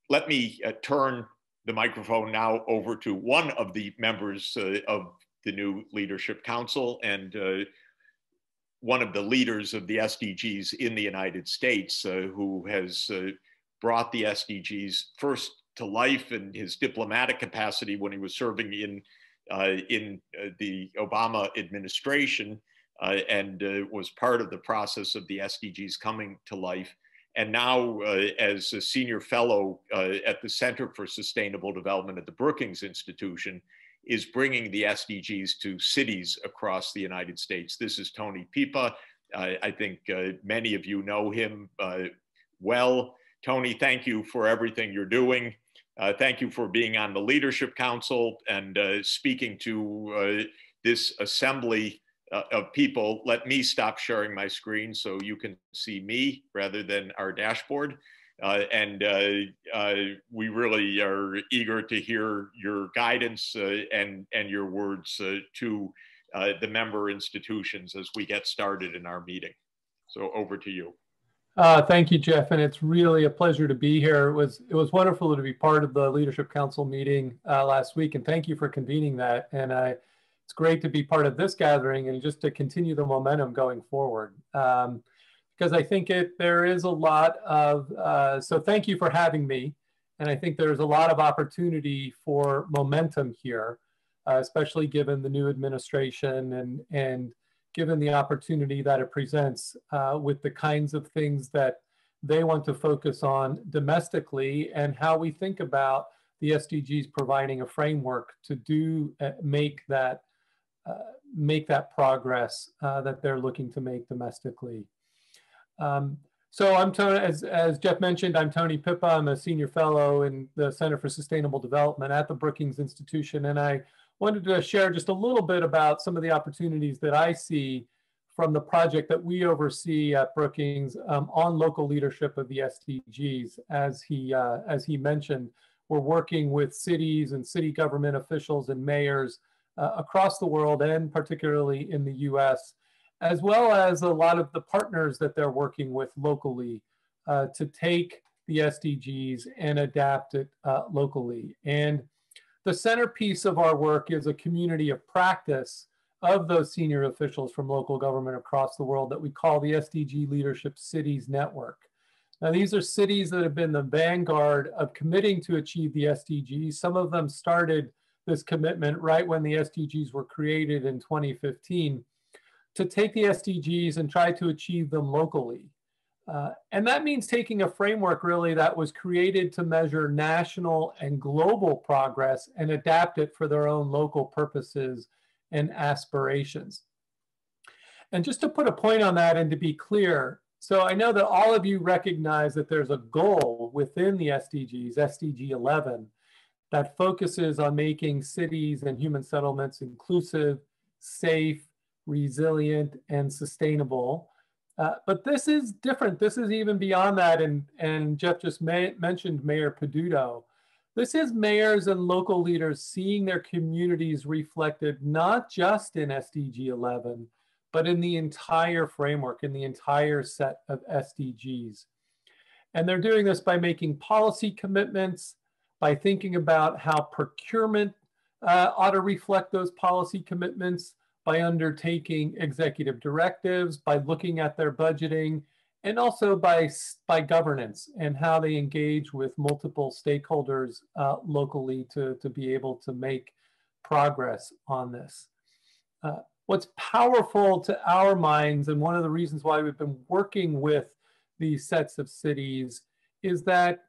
let me turn the microphone now over to one of the members of the new Leadership Council and one of the leaders of the SDGs in the United States, who has brought the SDGs first to life in his diplomatic capacity when he was serving in the Obama administration and was part of the process of the SDGs coming to life. And now as a senior fellow at the Center for Sustainable Development at the Brookings Institution, is bringing the SDGs to cities across the United States. This is Tony Pipa. I think many of you know him well. Tony, thank you for everything you're doing. Thank you for being on the Leadership Council and speaking to this assembly of people. Let me stop sharing my screen so you can see me rather than our dashboard. We really are eager to hear your guidance and your words to the member institutions as we get started in our meeting. So over to you. Thank you, Jeff, and it's really a pleasure to be here. It was wonderful to be part of the Leadership Council meeting last week, and thank you for convening that. And it's great to be part of this gathering and just to continue the momentum going forward. Because I think there is a lot of, so thank you for having me. And I think there's a lot of opportunity for momentum here, especially given the new administration and given the opportunity that it presents with the kinds of things that they want to focus on domestically and how we think about the SDGs providing a framework to make that progress that they're looking to make domestically. So I'm Tony, as Jeff mentioned, I'm Tony Pipa. I'm a senior fellow in the Center for Sustainable Development at the Brookings Institution. And I wanted to share just a little bit about some of the opportunities that I see from the project that we oversee at Brookings on local leadership of the SDGs. As he mentioned, we're working with cities and city government officials and mayors across the world and particularly in the US, as well as a lot of the partners that they're working with locally to take the SDGs and adapt it locally. And the centerpiece of our work is a community of practice of those senior officials from local government across the world that we call the SDG Leadership Cities Network. Now, these are cities that have been the vanguard of committing to achieve the SDGs. Some of them started this commitment right when the SDGs were created in 2015. To take the SDGs and try to achieve them locally. And that means taking a framework really that was created to measure national and global progress and adapt it for their own local purposes and aspirations. And just to put a point on that and to be clear, so I know that all of you recognize that there's a goal within the SDGs, SDG 11, that focuses on making cities and human settlements inclusive, safe, resilient, and sustainable. But this is different. This is even beyond that. And Jeff just mentioned Mayor Peduto. This is mayors and local leaders seeing their communities reflected not just in SDG 11, but in the entire framework, in the entire set of SDGs. And they're doing this by making policy commitments, by thinking about how procurement ought to reflect those policy commitments, by undertaking executive directives, by looking at their budgeting, and also by governance and how they engage with multiple stakeholders locally to be able to make progress on this. What's powerful to our minds, and one of the reasons why we've been working with these sets of cities, is that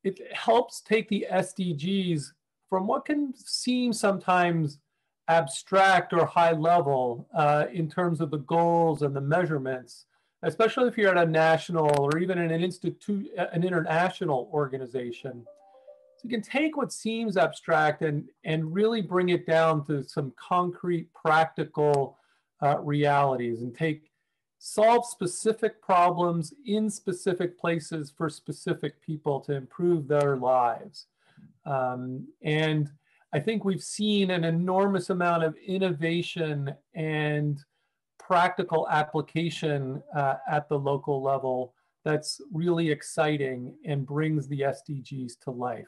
it helps take the SDGs from what can seem sometimes abstract or high level in terms of the goals and the measurements, especially if you're at a national or even in an international organization. So you can take what seems abstract and really bring it down to some concrete, practical realities and solve specific problems in specific places for specific people to improve their lives. And I think we've seen an enormous amount of innovation and practical application at the local level that's really exciting and brings the SDGs to life.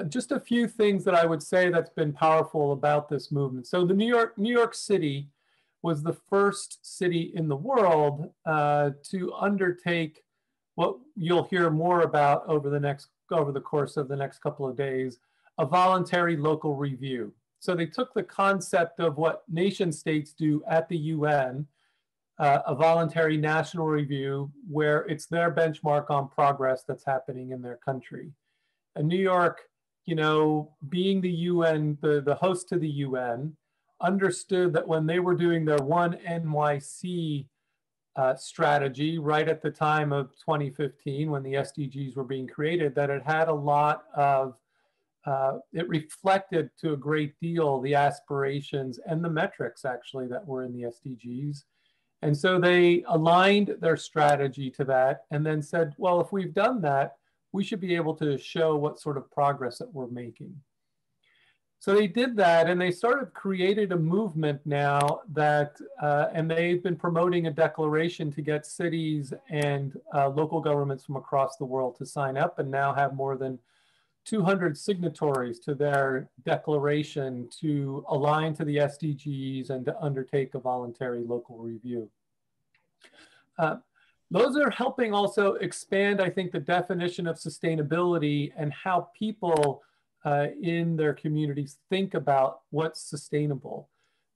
Just a few things that I would say that's been powerful about this movement. So the New York City was the first city in the world to undertake what you'll hear more about over the course of the next couple of days, a voluntary local review. So they took the concept of what nation states do at the UN, a voluntary national review, where it's their benchmark on progress that's happening in their country. And New York, you know, being the UN, the host to the UN, understood that when they were doing their One NYC strategy right at the time of 2015, when the SDGs were being created, that it had a lot of, it reflected to a great deal the aspirations and the metrics actually that were in the SDGs. And so they aligned their strategy to that and then said, well, if we've done that, we should be able to show what sort of progress that we're making. So they did that, and they created a movement now that, and they've been promoting a declaration to get cities and local governments from across the world to sign up, and now have more than 200 signatories to their declaration to align to the SDGs and to undertake a voluntary local review. Those are helping also expand, I think, the definition of sustainability and how people in their communities think about what's sustainable.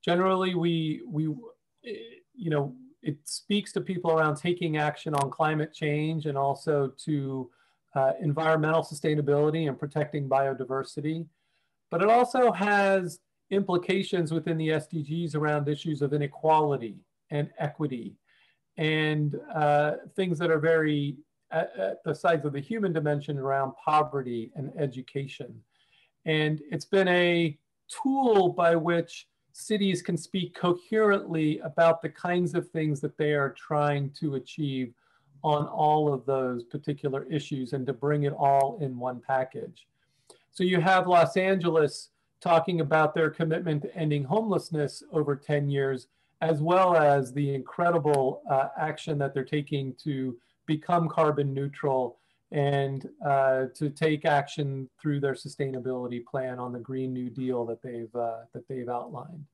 Generally, you know, it speaks to people around taking action on climate change and also to environmental sustainability and protecting biodiversity. But it also has implications within the SDGs around issues of inequality and equity and things that are very at the sides of the human dimension around poverty and education. And it's been a tool by which cities can speak coherently about the kinds of things that they are trying to achieve on all of those particular issues and to bring it all in one package. So you have Los Angeles talking about their commitment to ending homelessness over 10 years, as well as the incredible action that they're taking to become carbon neutral and to take action through their sustainability plan on the Green New Deal that they've outlined.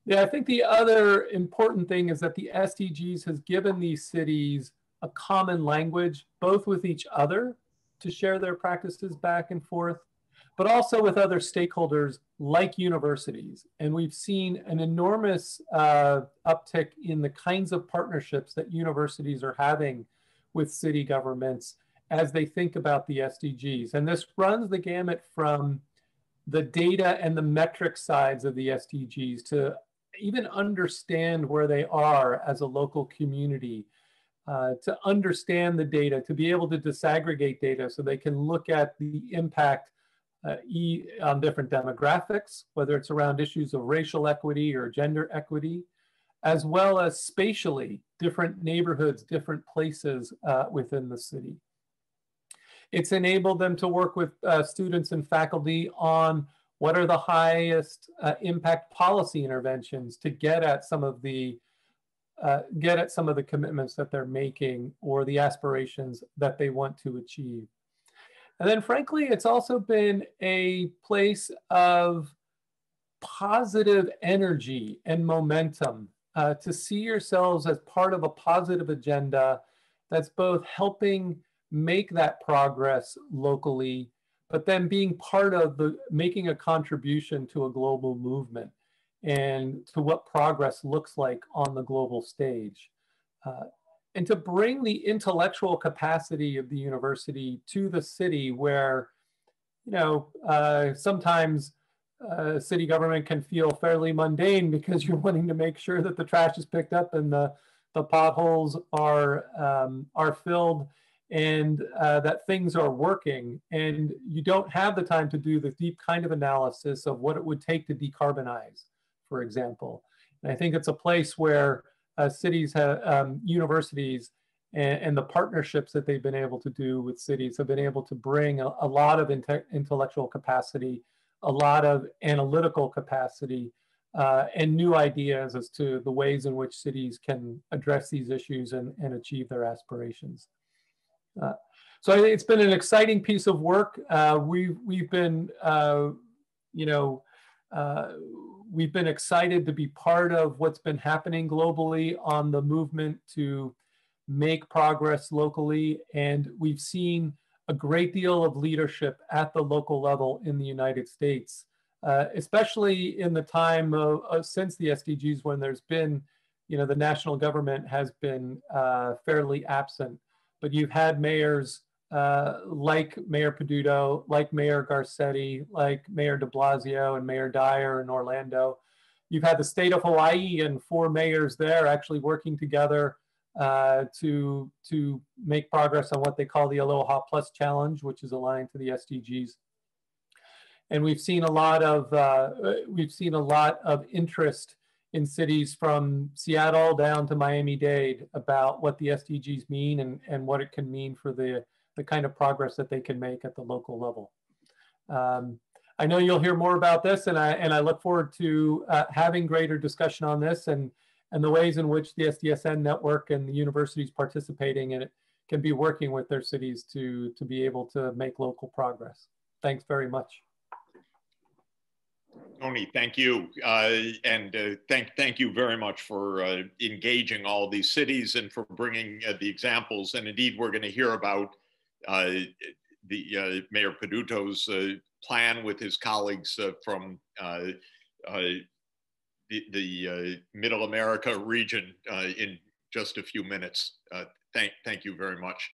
Yeah, I think the other important thing is that the SDGs has given these cities a common language, both with each other to share their practices back and forth, but also with other stakeholders like universities. And we've seen an enormous uptick in the kinds of partnerships that universities are having with city governments as they think about the SDGs. And this runs the gamut from the data and the metric sides of the SDGs to even understand where they are as a local community, to understand the data, to be able to disaggregate data so they can look at the impact on different demographics, whether it's around issues of racial equity or gender equity, as well as spatially, different neighborhoods, different places within the city. It's enabled them to work with students and faculty on what are the highest impact policy interventions to get at some of the commitments that they're making or the aspirations that they want to achieve. And then frankly, it's also been a place of positive energy and momentum to see yourselves as part of a positive agenda that's both helping make that progress locally, but then being part of making a contribution to a global movement and to what progress looks like on the global stage. And to bring the intellectual capacity of the university to the city where, you know, sometimes city government can feel fairly mundane because you're wanting to make sure that the trash is picked up and the potholes are filled and that things are working. And you don't have the time to do the deep kind of analysis of what it would take to decarbonize, for example. And I think it's a place where cities have, universities and the partnerships that they've been able to do with cities have been able to bring a lot of intellectual capacity, a lot of analytical capacity and new ideas as to the ways in which cities can address these issues and achieve their aspirations. So it's been an exciting piece of work. We've been, we've been excited to be part of what's been happening globally on the movement to make progress locally. And we've seen a great deal of leadership at the local level in the United States, especially in the time since the SDGs, when there's been, the national government has been fairly absent. But you've had mayors like Mayor Peduto, like Mayor Garcetti, like Mayor de Blasio and Mayor Dyer in Orlando. You've had the state of Hawaii and 4 mayors there actually working together to make progress on what they call the Aloha Plus Challenge, which is aligned to the SDGs. And we've seen a lot of interest in cities from Seattle down to Miami-Dade about what the SDGs mean and what it can mean for the kind of progress that they can make at the local level. I know you'll hear more about this, and I look forward to having greater discussion on this and the ways in which the SDSN network and the universities participating in it can be working with their cities to be able to make local progress. Thanks very much. Tony, thank you. Thank you very much for engaging all these cities and for bringing the examples. And indeed, we're going to hear about Mayor Peduto's plan with his colleagues from the Middle America region in just a few minutes. Thank you very much.